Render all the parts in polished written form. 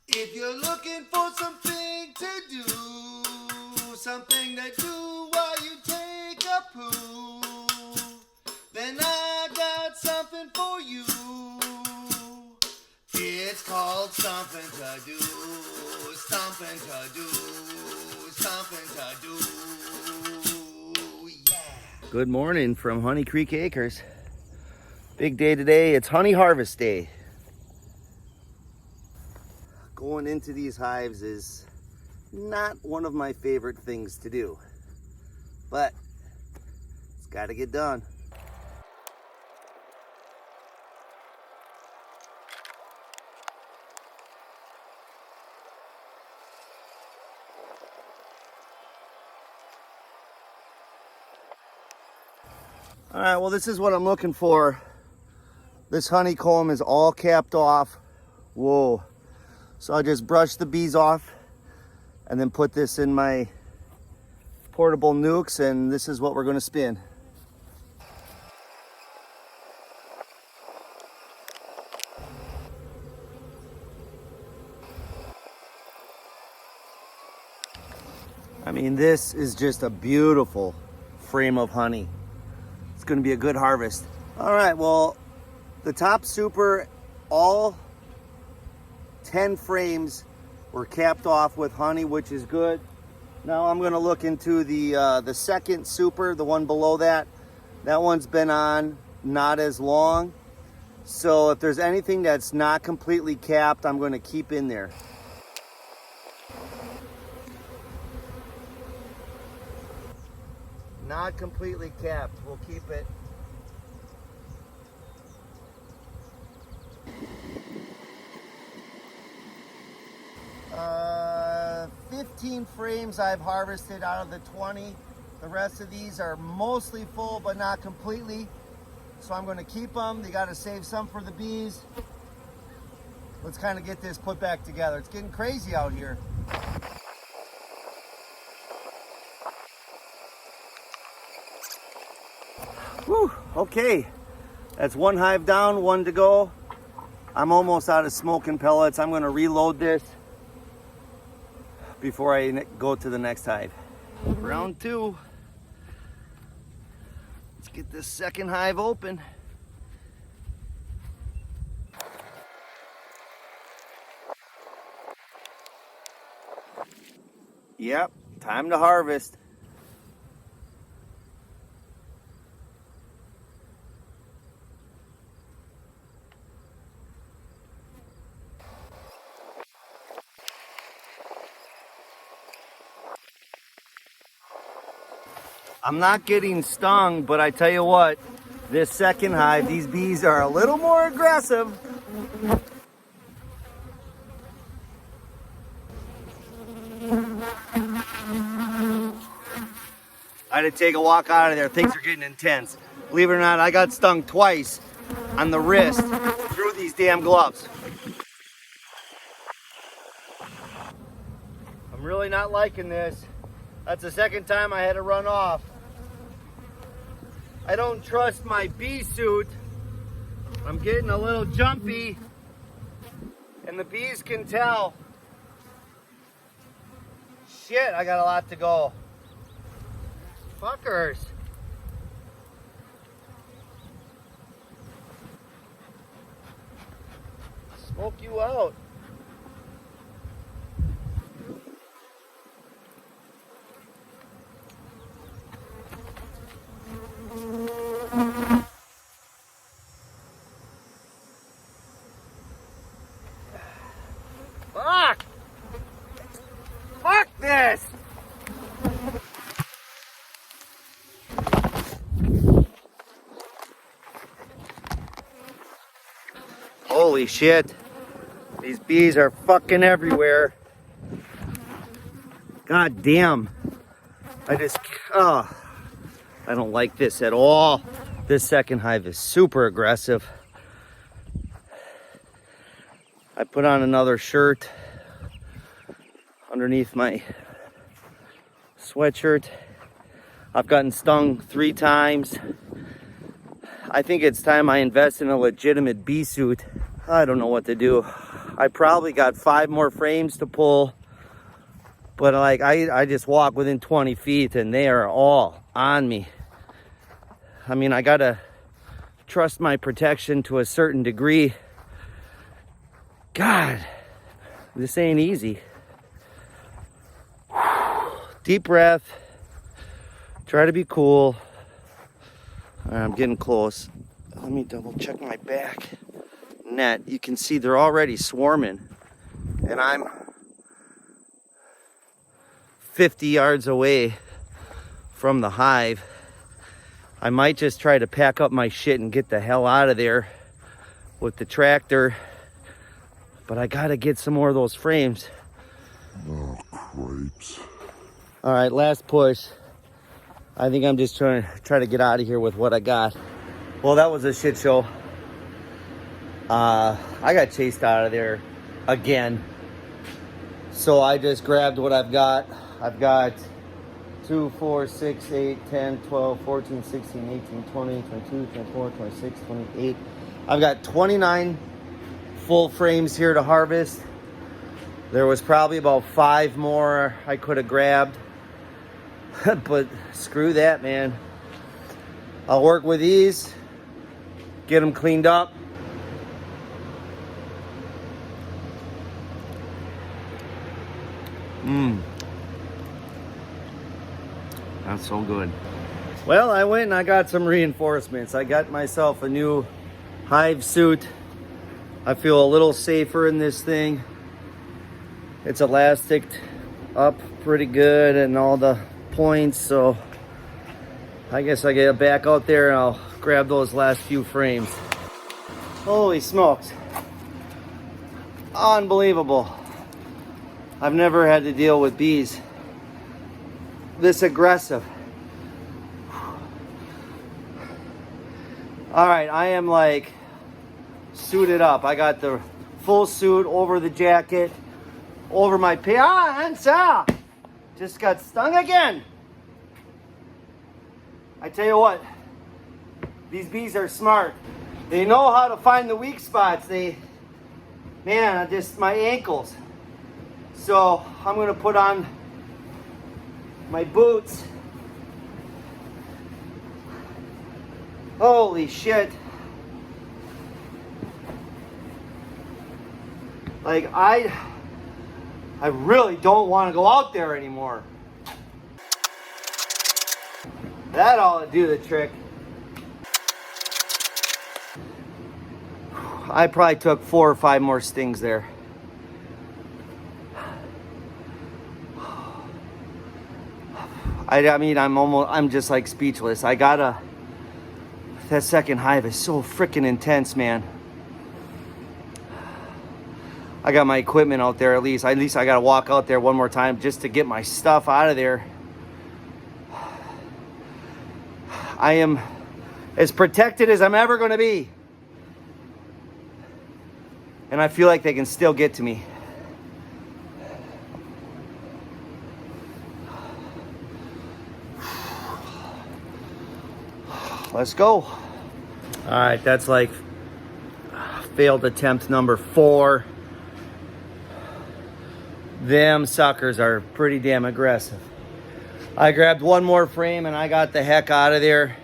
If you're looking for something to do, something to do while you take a poo, then I got something for you. It's called something to do, something to do, something to do, yeah. Good morning from Honey Creek Acres. Big day today, it's honey harvest day. Going into these hives is not one of my favorite things to do, but it's got to get done. All right, well, this is what I'm looking for. This honeycomb is all capped off. Whoa. So I just brush the bees off and then put this in my portable nukes, and this is what we're going to spin. I mean, this is just a beautiful frame of honey. It's going to be a good harvest. All right, well, the top super, all 10 frames were capped off with honey, which is good. Now I'm going to look into the second super, the one below that. That one's been on not as long. So if there's anything that's not completely capped, I'm going to keep in there. Not completely capped, we'll keep it. 15 frames I've harvested out of the 20. The rest of these are mostly full, but not completely. So I'm going to keep them. They got to save some for the bees. Let's kind of get this put back together. It's getting crazy out here. Whew, okay. That's one hive down, one to go. I'm almost out of smoking pellets. I'm going to reload this before I go to the next hive. Round two. Let's get this second hive open. Yep, time to harvest. I'm not getting stung, but I tell you what, this second hive, these bees are a little more aggressive. I had to take a walk out of there. Things are getting intense. Believe it or not, I got stung twice on the wrist through these damn gloves. I'm really not liking this. That's the second time I had to run off. I don't trust my bee suit. I'm getting a little jumpy, and the bees can tell. Shit, I got a lot to go. Fuckers. Smoke you out. Fuck! Fuck this! Holy shit. These bees are fucking everywhere. God damn. I don't like this at all. This second hive is super aggressive. I put on another shirt underneath my sweatshirt. I've gotten stung 3 times. I think it's time I invest in a legitimate bee suit. I don't know what to do. I probably got 5 more frames to pull, but like I just walk within 20 feet and they are all on me. I mean, I gotta trust my protection to a certain degree. God, this ain't easy. Deep breath. Try to be cool. All right, I'm getting close. Let me double check my back net. You can see they're already swarming, and I'm 50 yards away from the hive. I might just try to pack up my shit and get the hell out of there with the tractor, but I gotta get some more of those frames. Oh, cripes. All right, last push. I think I'm just trying to get out of here with what I got. Well, that was a shit show. I got chased out of there again. So I just grabbed what I've got. I've got 2, 4, 6, 8, 10, 12, 14, 16, 18, 20, 22, 24, 26, 28. I've got 29 full frames here to harvest. There was probably about 5 more I could have grabbed. But screw that, man. I'll work with these, get them cleaned up. That's so good. Well, I went and I got some reinforcements. I got myself a new hive suit. I feel a little safer in this thing. It's elasticed up pretty good and all the points, so I guess I get back out there and I'll grab those last few frames. Holy smokes. Unbelievable. I've never had to deal with bees this aggressive. All right, I am like suited up. I got the full suit over the jacket, over my pants. Just got stung again. I tell you what, these bees are smart. They know how to find the weak spots. Man, just my ankles. So I'm gonna put on my boots. Holy shit. Like I really don't want to go out there anymore. That ought to do the trick. I probably took 4 or 5 more stings there. I mean, I'm just like speechless. That second hive is so freaking intense, man. I got my equipment out there at least. At least I gotta walk out there one more time just to get my stuff out of there. I am as protected as I'm ever gonna be. And I feel like they can still get to me. Let's go. All right, that's like failed attempt number 4. Them suckers are pretty damn aggressive. I grabbed one more frame and I got the heck out of there.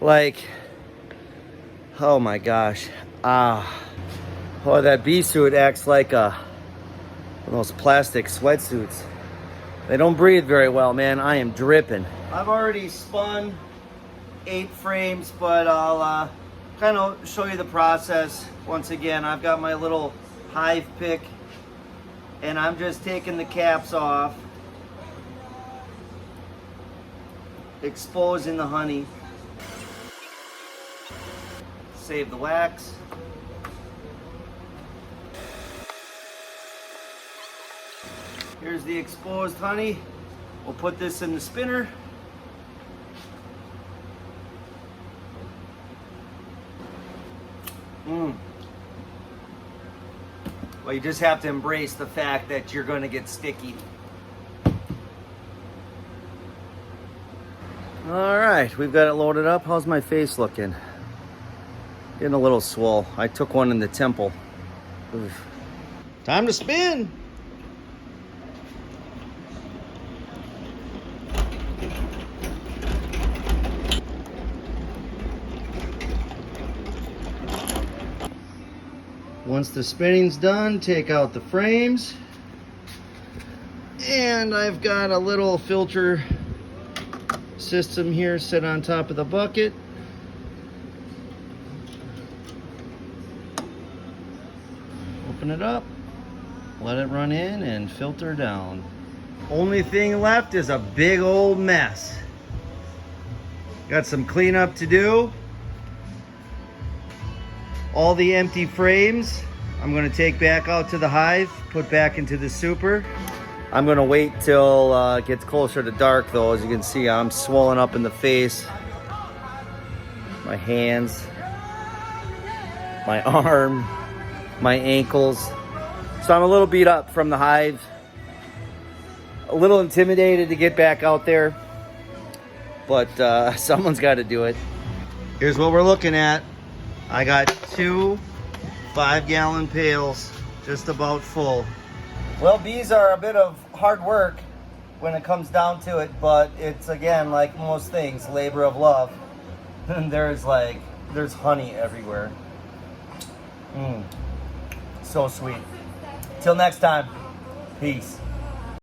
Like, oh my gosh. Oh, that bee suit acts like one of those plastic sweatsuits. They don't breathe very well, man. I am dripping. I've already spun 8 frames, but I'll kind of show you the process. Once again, I've got my little hive pick and I'm just taking the caps off, exposing the honey, save the wax. Here's the exposed honey. We'll put this in the spinner. Well, you just have to embrace the fact that you're going to get sticky. All right, we've got it loaded up. How's my face looking? Getting a little swole. I took one in the temple. Oof. Time to spin. Once the spinning's done, take out the frames. And I've got a little filter system here set on top of the bucket. Open it up, let it run in and filter down. Only thing left is a big old mess. Got some cleanup to do. All the empty frames I'm gonna take back out to the hive, put back into the super. I'm gonna wait till it gets closer to dark though. As you can see, I'm swollen up in the face, my hands, my arm, my ankles. So I'm a little beat up from the hive, a little intimidated to get back out there, but someone's got to do it. Here's what we're looking at. I got 2 5-gallon pails, just about full. Well, bees are a bit of hard work when it comes down to it, but it's, again, like most things, labor of love. And there's honey everywhere. So sweet. Till next time, peace.